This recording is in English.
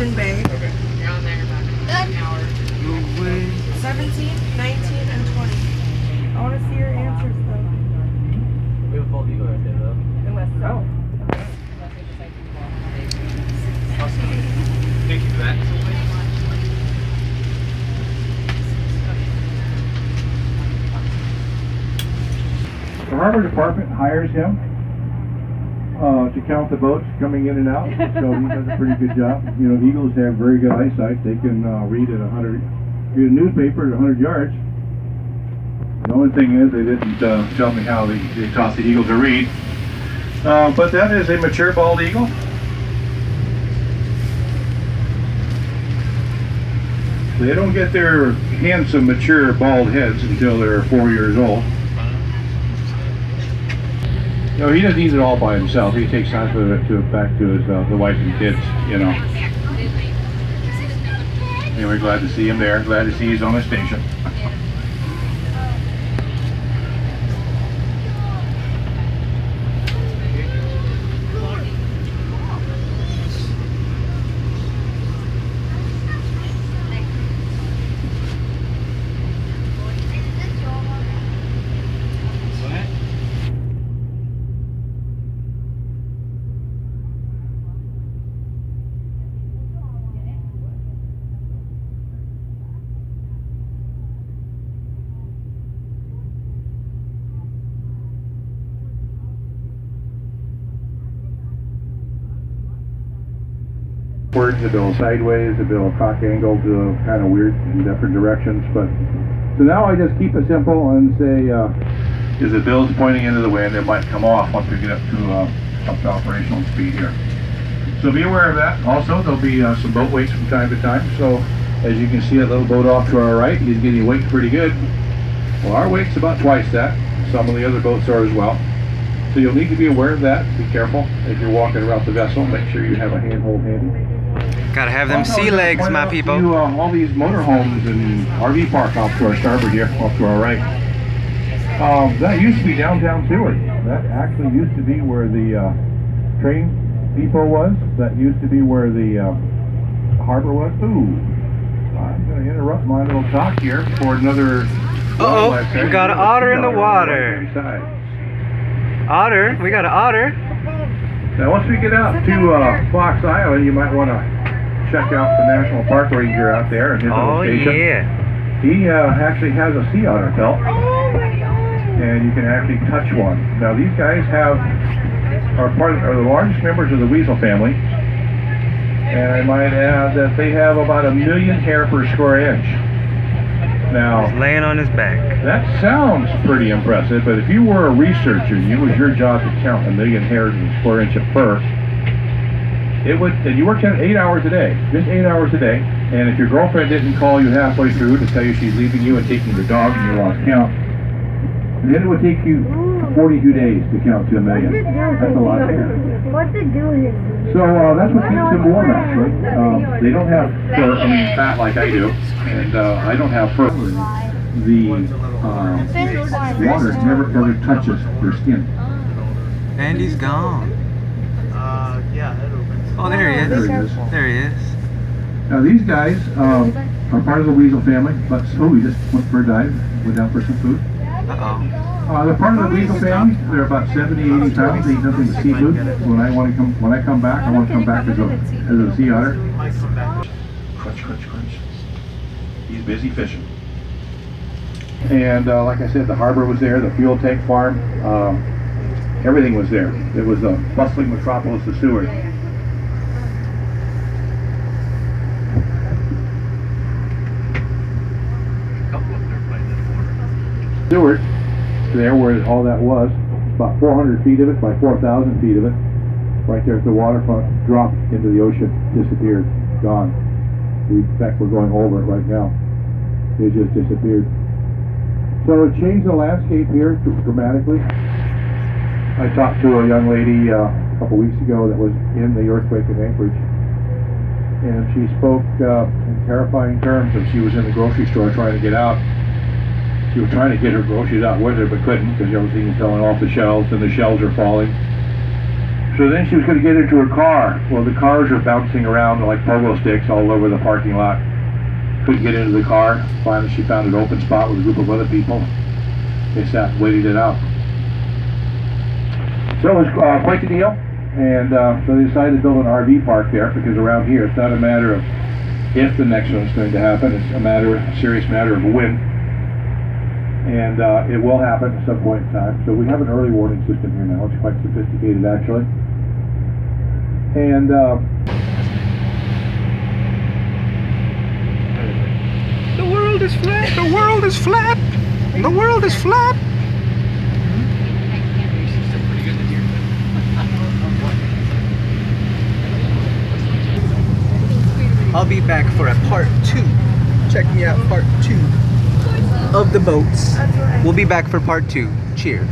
Mission Bay. Okay. You're on there about an hour. 17, 19, and 20. I want to see your answers though. We have a bald eagle right there though. Unless so. Awesome. Thank you for that. The harbor department hires him to count the boats coming in and out, so he does a pretty good job. You know, eagles have very good eyesight. They can read a newspaper at 100 yards. The only thing is they didn't tell me how they taught the eagle to read. But that is a mature bald eagle. They don't get their handsome, mature bald heads until they're 4 years old. No, he doesn't eat it all by himself. He takes time for it back to his the wife and kids, you know. Anyway, glad to see him there. Glad to see he's on the station. Words, the bill sideways, the bill cock angled, kind of weird in different directions. But so now I just keep it simple and say, is the bill's pointing into the wind? It might come off once we get up to operational speed here. So be aware of that. Also, there'll be some boat weights from time to time. So as you can see, that little boat off to our right, he's getting weight pretty good. Well, our weight's about twice that. Some of the other boats are as well. So you'll need to be aware of that. Be careful as you're walking around the vessel. Make sure you have a handhold handy. Gotta have them sea legs, my people. All these motorhomes and RV park off to our starboard here, off to our right. That used to be downtown Seward. That actually used to be where the train depot was. That used to be where the harbor was. Ooh, I'm going to interrupt my little talk here for another. Uh-oh, we got an otter in the water. Otter, we got an otter. Now once we get out to Fox Island, you might want to check out the National Park Ranger out there in his little station. Yeah. He actually has a sea otter pelt, and you can actually touch one. Now these guys are the largest members of the weasel family, and I might add that they have about 1 million hair per square inch. Now, he's laying on his back. That sounds pretty impressive, but if you were a researcher and it was your job to count 1 million hairs in a square inch of fur, and you worked 8 hours a day, just 8 hours a day, and if your girlfriend didn't call you halfway through to tell you she's leaving you and taking the dog and you lost count, then it would take you 42 days to count to 1 million. That's a lot of hair. What to do is. So that's what keeps them warm, actually. They don't have fur, fat like I do, and I don't have fur. The water never ever touches their skin. And he's gone. Yeah, it opens. Oh, there he is. There he is. There he is. Now these guys are part of the weasel family, but we just went for a dive, went down for some food. Uh-oh. They're part of the weasel family. They're about 70, 80 pounds. They eat nothing but seafood. When I come back, I want to come back as a sea otter. Crunch, crunch, crunch. He's busy fishing. And like I said, the harbor was there, the fuel tank farm, everything was there. It was a bustling metropolis of Seward. Seward, there where all that was, about 400 feet of it by 4,000 feet of it, right there at the waterfront, dropped into the ocean, disappeared, gone. In fact, we're going over it right now. It just disappeared. So it changed the landscape here dramatically. I talked to a young lady a couple weeks ago that was in the earthquake in Anchorage, and she spoke in terrifying terms that she was in the grocery store trying to get out. She was trying to get her groceries out with her, but couldn't because everything was falling off the shelves and the shelves are falling. So then she was going to get into her car. Well, the cars are bouncing around like pogo sticks all over the parking lot. Couldn't get into the car. Finally, she found an open spot with a group of other people. They sat and waited it out. So it was quite the deal. And so they decided to build an RV park there, because around here it's not a matter of if the next one's going to happen, it's a serious matter of when. And it will happen at some point in time. So we have an early warning system here now. It's quite sophisticated, actually. And The world is flat. The world is flat. The world is flat. I'll be back for a part 2. Check me out, part 2 of the boats. We'll be back for part 2. Cheers.